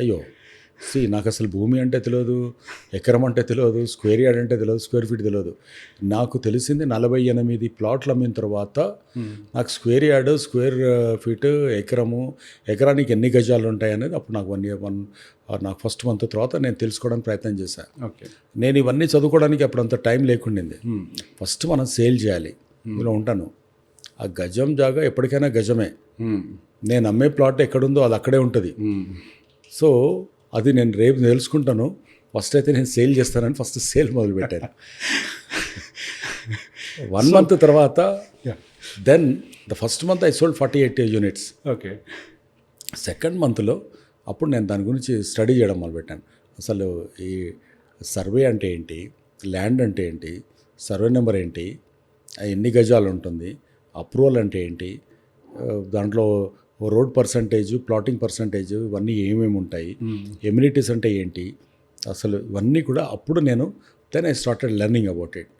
అయ్యో నాకు అసలు భూమి అంటే తెలియదు, ఎకరం అంటే తెలియదు, స్క్వేర్ యార్డ్ అంటే తెలియదు, స్క్వేర్ ఫీట్ తెలియదు. నాకు తెలిసింది 48 ప్లాట్లు అమ్మిన తర్వాత నాకు స్క్వేర్ యార్డ్, స్క్వేర్ ఫీట్, ఎకరానికి ఎన్ని గజాలు ఉంటాయి అనేది అప్పుడు నాకు నాకు ఫస్ట్ మంత్ తర్వాత నేను తెలుసుకోవడానికి ప్రయత్నం చేశాను. ఓకే. నేను ఇవన్నీ చదువుకోవడానికి అప్పుడు అంత టైం లేకుండింది. ఫస్ట్ మనం సేల్ చేయాలి, ఇందులో ఉంటాను. ఆ గజం జాగా ఎప్పటికైనా గజమే. నేను అమ్మే ప్లాట్ ఎక్కడుందో అది అక్కడే ఉంటుంది. సో అది నేను రేపు తెలుసుకుంటాను. ఫస్ట్ అయితే నేను సేల్ చేస్తానని ఫస్ట్ సేల్ మొదలుపెట్టాను. 1 month తర్వాత then the first month I sold 48 units. Okay. Second మంత్లో అప్పుడు నేను దాని గురించి స్టడీ చేయడం మొదలుపెట్టాను. అసలు ఈ సర్వే అంటే ఏంటి, ల్యాండ్ అంటే ఏంటి, సర్వే నెంబర్ ఏంటి, ఎన్ని గజాలు ఉంటుంది, అప్రూవల్ అంటే ఏంటి, దాంట్లో రోడ్ పర్సంటేజ్, ప్లాటింగ్ పర్సంటేజ్, ఇవన్నీ ఏమేమి ఉంటాయి, ఎమ్యూనిటీస్ అంటే ఏంటి, అసలు ఇవన్నీ కూడా అప్పుడు నేను then I started learning about it.